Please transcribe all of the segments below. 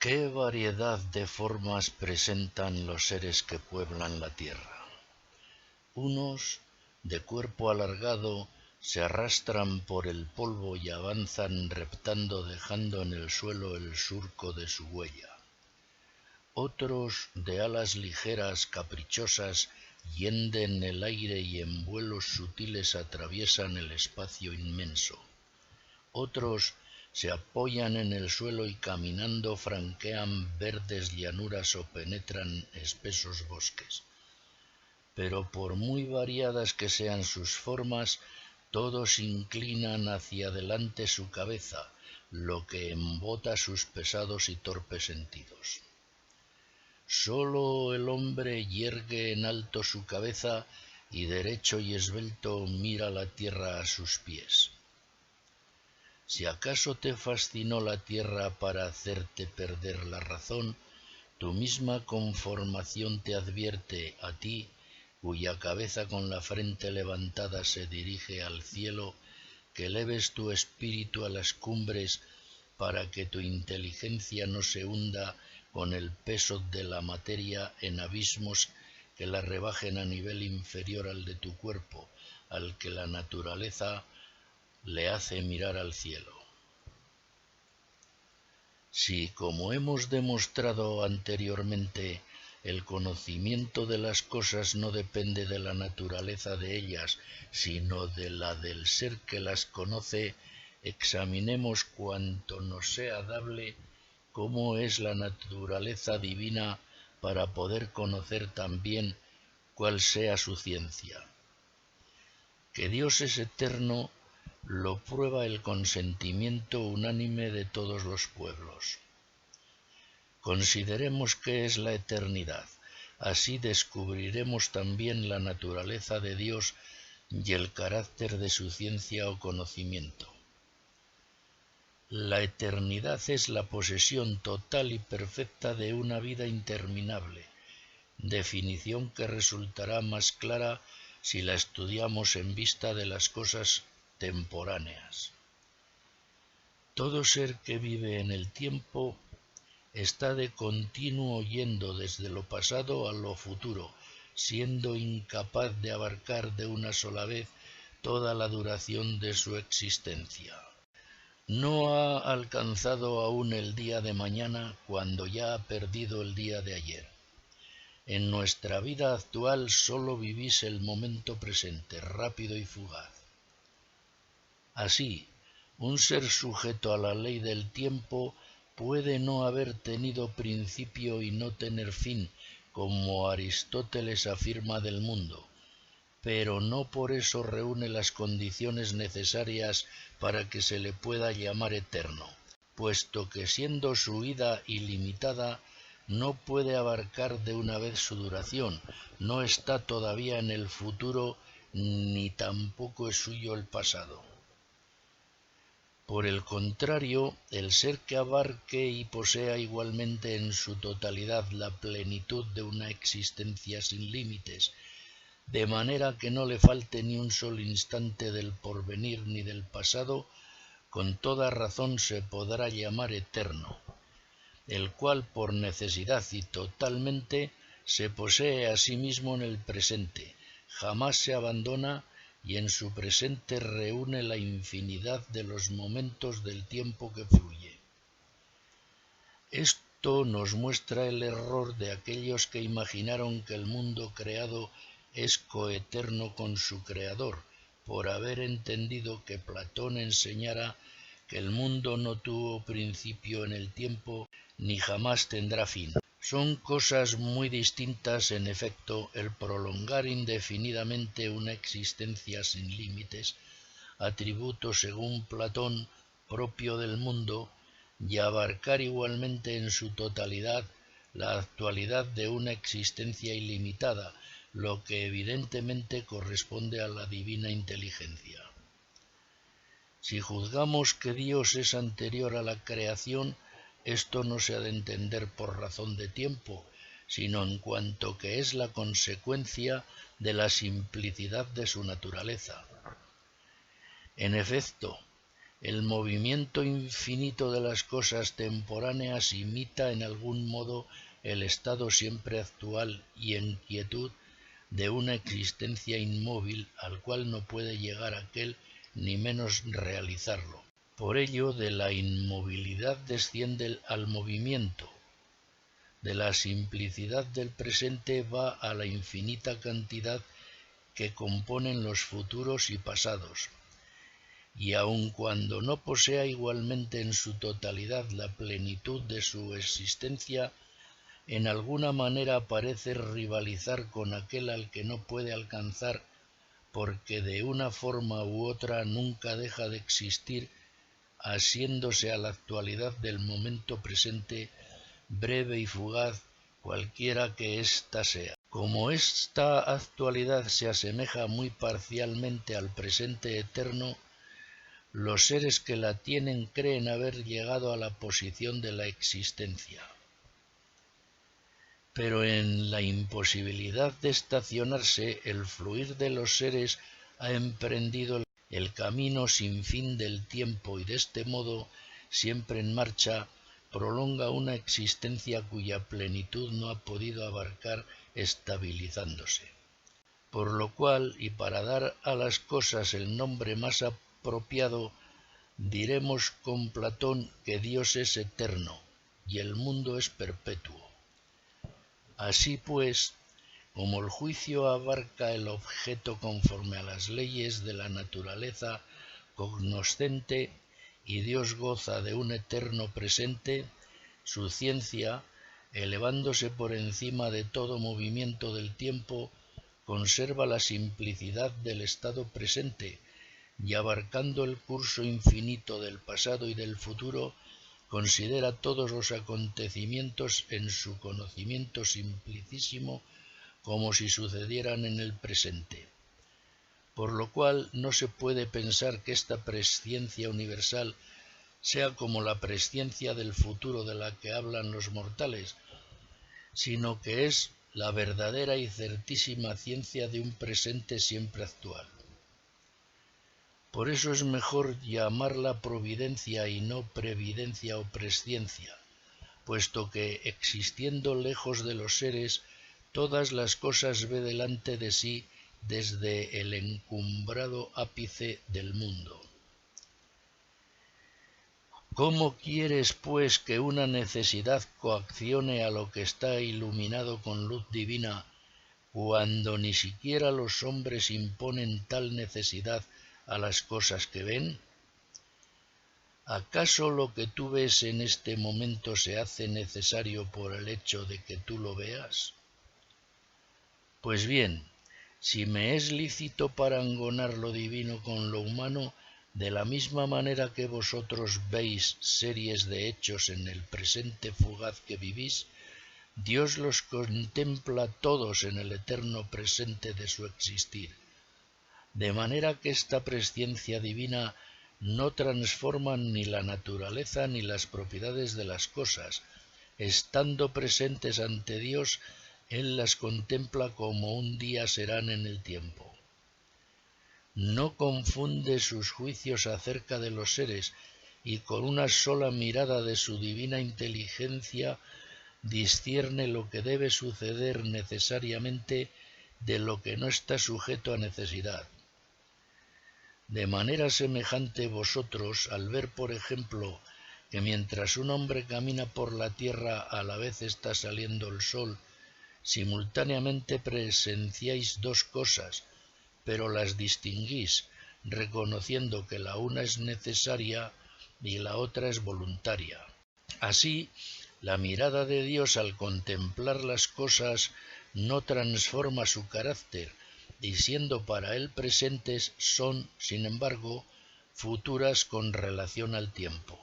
¿Qué variedad de formas presentan los seres que pueblan la tierra? Unos, de cuerpo alargado, se arrastran por el polvo y avanzan reptando dejando en el suelo el surco de su huella. Otros, de alas ligeras, caprichosas, hienden el aire y en vuelos sutiles atraviesan el espacio inmenso. Otros se apoyan en el suelo y caminando franquean verdes llanuras o penetran espesos bosques. Pero por muy variadas que sean sus formas, todos inclinan hacia adelante su cabeza, lo que embota sus pesados y torpes sentidos. Sólo el hombre yergue en alto su cabeza y derecho y esbelto mira la tierra a sus pies. Si acaso te fascinó la tierra para hacerte perder la razón, tu misma conformación te advierte a ti, cuya cabeza con la frente levantada se dirige al cielo, que eleves tu espíritu a las cumbres para que tu inteligencia no se hunda con el peso de la materia en abismos que la rebajen a nivel inferior al de tu cuerpo, al que la naturaleza le hace mirar al cielo. Si, como hemos demostrado anteriormente, el conocimiento de las cosas no depende de la naturaleza de ellas, sino de la del ser que las conoce, examinemos cuanto nos sea dable cómo es la naturaleza divina para poder conocer también cuál sea su ciencia. Que Dios es eterno lo prueba el consentimiento unánime de todos los pueblos. Consideremos qué es la eternidad, así descubriremos también la naturaleza de Dios y el carácter de su ciencia o conocimiento. La eternidad es la posesión total y perfecta de una vida interminable, definición que resultará más clara si la estudiamos en vista de las cosas temporáneas. Todo ser que vive en el tiempo está de continuo yendo desde lo pasado a lo futuro, siendo incapaz de abarcar de una sola vez toda la duración de su existencia. No ha alcanzado aún el día de mañana cuando ya ha perdido el día de ayer. En nuestra vida actual sólo vivís el momento presente, rápido y fugaz. Así, un ser sujeto a la ley del tiempo puede no haber tenido principio y no tener fin, como Aristóteles afirma del mundo, pero no por eso reúne las condiciones necesarias para que se le pueda llamar eterno, puesto que siendo su vida ilimitada, no puede abarcar de una vez su duración, no está todavía en el futuro, ni tampoco es suyo el pasado. Por el contrario, el ser que abarque y posea igualmente en su totalidad la plenitud de una existencia sin límites, de manera que no le falte ni un solo instante del porvenir ni del pasado, con toda razón se podrá llamar eterno, el cual por necesidad y totalmente se posee a sí mismo en el presente, jamás se abandona y en su presente reúne la infinidad de los momentos del tiempo que fluye. Esto nos muestra el error de aquellos que imaginaron que el mundo creado es coeterno con su creador, por haber entendido que Platón enseñara que el mundo no tuvo principio en el tiempo ni jamás tendrá fin. Son cosas muy distintas, en efecto, el prolongar indefinidamente una existencia sin límites, atributo según Platón propio del mundo, y abarcar igualmente en su totalidad la actualidad de una existencia ilimitada, lo que evidentemente corresponde a la divina inteligencia. Si juzgamos que Dios es anterior a la creación, esto no se ha de entender por razón de tiempo, sino en cuanto que es la consecuencia de la simplicidad de su naturaleza. En efecto, el movimiento infinito de las cosas temporáneas imita en algún modo el estado siempre actual y en quietud de una existencia inmóvil al cual no puede llegar aquel ni menos realizarlo. Por ello, de la inmovilidad desciende al movimiento, de la simplicidad del presente va a la infinita cantidad que componen los futuros y pasados, y aun cuando no posea igualmente en su totalidad la plenitud de su existencia, en alguna manera parece rivalizar con aquel al que no puede alcanzar, porque de una forma u otra nunca deja de existir, asiéndose a la actualidad del momento presente, breve y fugaz, cualquiera que ésta sea. Como esta actualidad se asemeja muy parcialmente al presente eterno, los seres que la tienen creen haber llegado a la posición de la existencia. Pero en la imposibilidad de estacionarse, el fluir de los seres ha emprendido el camino sin fin del tiempo y de este modo, siempre en marcha, prolonga una existencia cuya plenitud no ha podido abarcar estabilizándose. Por lo cual, y para dar a las cosas el nombre más apropiado, diremos con Platón que Dios es eterno y el mundo es perpetuo. Así pues, como el juicio abarca el objeto conforme a las leyes de la naturaleza cognoscente y Dios goza de un eterno presente, su ciencia, elevándose por encima de todo movimiento del tiempo, conserva la simplicidad del estado presente y abarcando el curso infinito del pasado y del futuro, considera todos los acontecimientos en su conocimiento simplicísimo como si sucedieran en el presente. Por lo cual no se puede pensar que esta presciencia universal sea como la presciencia del futuro de la que hablan los mortales, sino que es la verdadera y certísima ciencia de un presente siempre actual. Por eso es mejor llamarla providencia y no previdencia o presciencia, puesto que, existiendo lejos de los seres, todas las cosas ve delante de sí desde el encumbrado ápice del mundo. ¿Cómo quieres, pues, que una necesidad coaccione a lo que está iluminado con luz divina, cuando ni siquiera los hombres imponen tal necesidad a las cosas que ven? ¿Acaso lo que tú ves en este momento se hace necesario por el hecho de que tú lo veas? Pues bien, si me es lícito parangonar lo divino con lo humano, de la misma manera que vosotros veis series de hechos en el presente fugaz que vivís, Dios los contempla todos en el eterno presente de su existir, de manera que esta presciencia divina no transforma ni la naturaleza ni las propiedades de las cosas, estando presentes ante Dios, Él las contempla como un día serán en el tiempo. No confunde sus juicios acerca de los seres y con una sola mirada de su divina inteligencia discierne lo que debe suceder necesariamente de lo que no está sujeto a necesidad. De manera semejante vosotros, al ver, por ejemplo, que mientras un hombre camina por la tierra a la vez está saliendo el sol, simultáneamente presenciáis dos cosas, pero las distinguís, reconociendo que la una es necesaria y la otra es voluntaria. Así, la mirada de Dios al contemplar las cosas no transforma su carácter, y siendo para él presentes, son, sin embargo, futuras con relación al tiempo.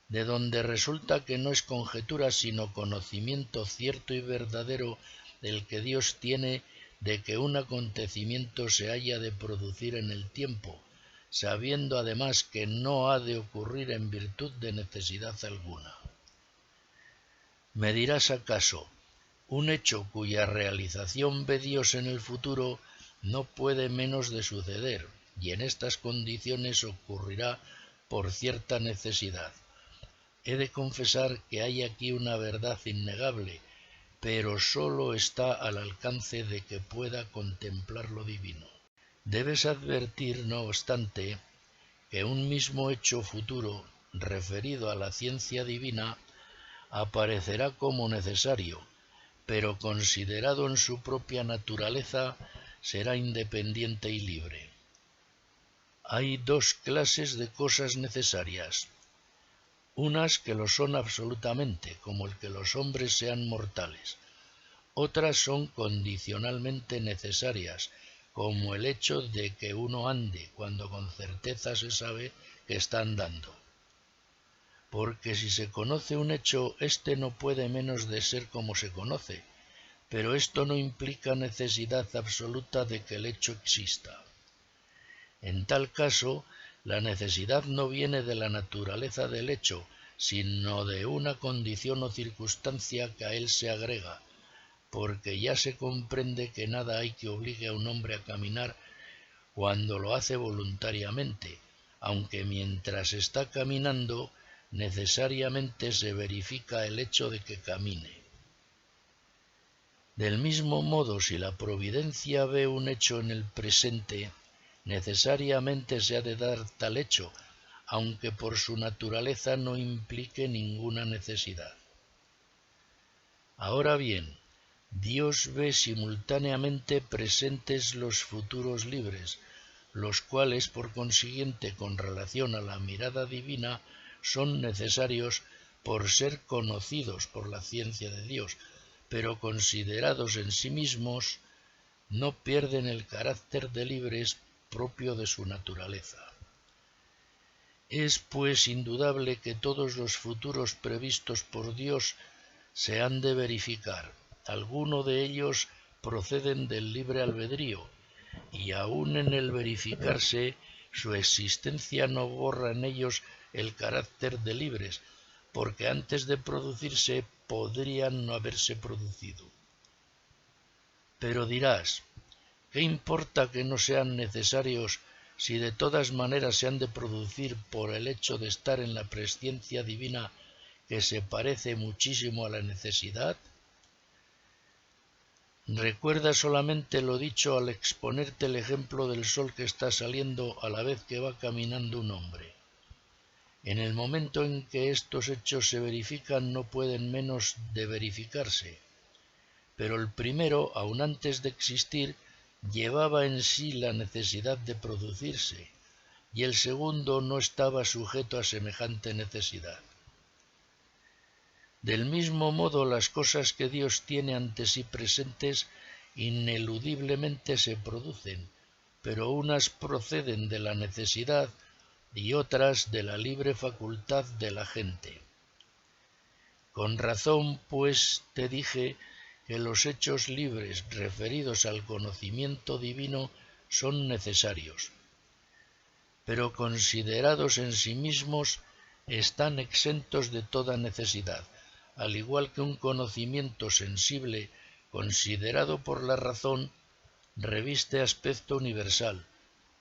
De donde resulta que no es conjetura sino conocimiento cierto y verdadero el que Dios tiene de que un acontecimiento se haya de producir en el tiempo, sabiendo además que no ha de ocurrir en virtud de necesidad alguna. Me dirás acaso, un hecho cuya realización ve Dios en el futuro no puede menos de suceder, y en estas condiciones ocurrirá por cierta necesidad. He de confesar que hay aquí una verdad innegable, pero sólo está al alcance de que pueda contemplar lo divino. Debes advertir, no obstante, que un mismo hecho futuro, referido a la ciencia divina, aparecerá como necesario, pero considerado en su propia naturaleza, será independiente y libre. Hay dos clases de cosas necesarias, unas que lo son absolutamente, como el que los hombres sean mortales, otras son condicionalmente necesarias, como el hecho de que uno ande cuando con certeza se sabe que está andando. Porque si se conoce un hecho, éste no puede menos de ser como se conoce, pero esto no implica necesidad absoluta de que el hecho exista. En tal caso, la necesidad no viene de la naturaleza del hecho, sino de una condición o circunstancia que a él se agrega, porque ya se comprende que nada hay que obligue a un hombre a caminar cuando lo hace voluntariamente, aunque mientras está caminando necesariamente se verifica el hecho de que camine. Del mismo modo, si la providencia ve un hecho en el presente, necesariamente se ha de dar tal hecho, aunque por su naturaleza no implique ninguna necesidad. Ahora bien, Dios ve simultáneamente presentes los futuros libres, los cuales, por consiguiente, con relación a la mirada divina, son necesarios por ser conocidos por la ciencia de Dios, pero considerados en sí mismos, no pierden el carácter de libres propio de su naturaleza. Es, pues, indudable que todos los futuros previstos por Dios se han de verificar. Algunos de ellos proceden del libre albedrío, y aun en el verificarse, su existencia no borra en ellos el carácter de libres, porque antes de producirse podrían no haberse producido. Pero dirás, ¿qué importa que no sean necesarios si de todas maneras se han de producir por el hecho de estar en la presciencia divina que se parece muchísimo a la necesidad? Recuerda solamente lo dicho al exponerte el ejemplo del sol que está saliendo a la vez que va caminando un hombre. En el momento en que estos hechos se verifican no pueden menos de verificarse, pero el primero, aun antes de existir, llevaba en sí la necesidad de producirse, y el segundo no estaba sujeto a semejante necesidad. Del mismo modo, las cosas que Dios tiene ante sí presentes ineludiblemente se producen, pero unas proceden de la necesidad y otras de la libre facultad de la gente. Con razón, pues, te dije que los hechos libres referidos al conocimiento divino son necesarios, pero considerados en sí mismos están exentos de toda necesidad, al igual que un conocimiento sensible, considerado por la razón, reviste aspecto universal,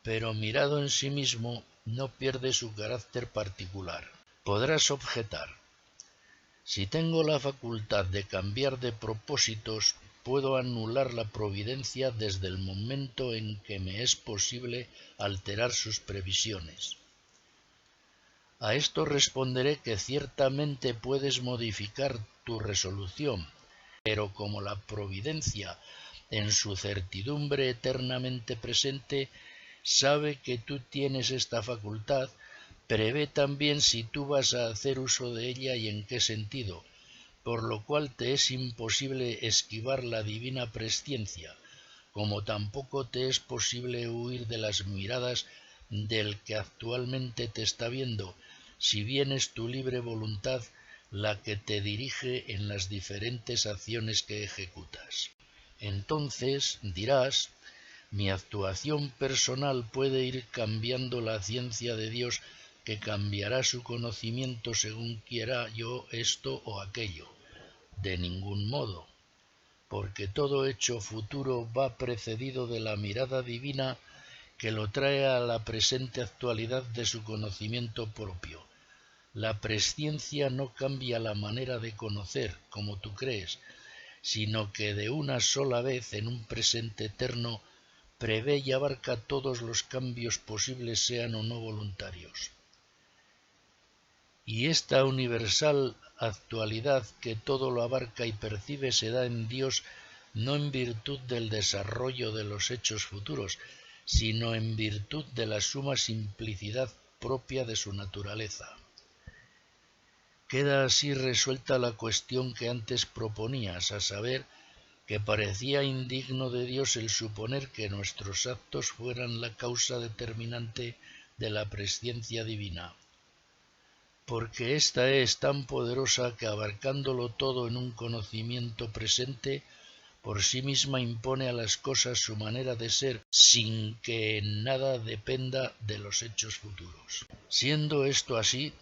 pero mirado en sí mismo no pierde su carácter particular. Podrás objetar, si tengo la facultad de cambiar de propósitos, puedo anular la providencia desde el momento en que me es posible alterar sus previsiones. A esto responderé que ciertamente puedes modificar tu resolución, pero como la providencia, en su certidumbre eternamente presente, sabe que tú tienes esta facultad, prevé también si tú vas a hacer uso de ella y en qué sentido, por lo cual te es imposible esquivar la divina presciencia, como tampoco te es posible huir de las miradas del que actualmente te está viendo, si bien es tu libre voluntad la que te dirige en las diferentes acciones que ejecutas. Entonces dirás, mi actuación personal puede ir cambiando la ciencia de Dios, que cambiará su conocimiento según quiera yo esto o aquello. De ningún modo, porque todo hecho futuro va precedido de la mirada divina que lo trae a la presente actualidad de su conocimiento propio. La presciencia no cambia la manera de conocer, como tú crees, sino que de una sola vez en un presente eterno prevé y abarca todos los cambios posibles, sean o no voluntarios. Y esta universal actualidad que todo lo abarca y percibe se da en Dios no en virtud del desarrollo de los hechos futuros, sino en virtud de la suma simplicidad propia de su naturaleza. Queda así resuelta la cuestión que antes proponías, a saber, que parecía indigno de Dios el suponer que nuestros actos fueran la causa determinante de la presciencia divina, porque ésta es tan poderosa que abarcándolo todo en un conocimiento presente, por sí misma impone a las cosas su manera de ser, sin que en nada dependa de los hechos futuros. Siendo esto así,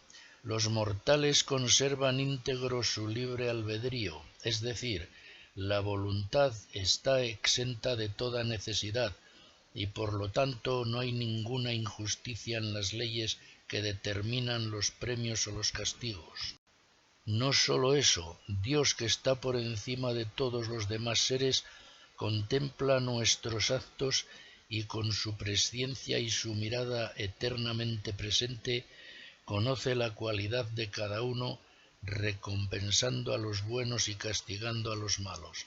los mortales conservan íntegro su libre albedrío, es decir, la voluntad está exenta de toda necesidad, y por lo tanto no hay ninguna injusticia en las leyes que determinan los premios o los castigos. No sólo eso, Dios, que está por encima de todos los demás seres, contempla nuestros actos y con su presciencia y su mirada eternamente presente conoce la cualidad de cada uno, recompensando a los buenos y castigando a los malos.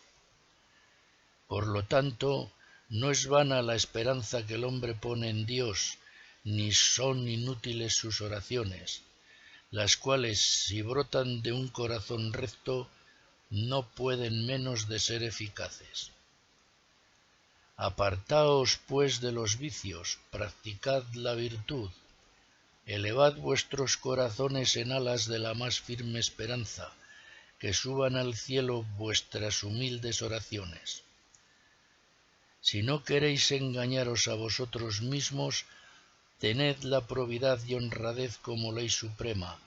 Por lo tanto, no es vana la esperanza que el hombre pone en Dios, ni son inútiles sus oraciones, las cuales, si brotan de un corazón recto, no pueden menos de ser eficaces. Apartaos, pues, de los vicios, practicad la virtud, elevad vuestros corazones en alas de la más firme esperanza, que suban al cielo vuestras humildes oraciones. Si no queréis engañaros a vosotros mismos, tened la probidad y honradez como ley suprema,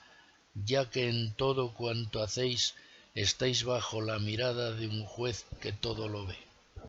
ya que en todo cuanto hacéis estáis bajo la mirada de un juez que todo lo ve.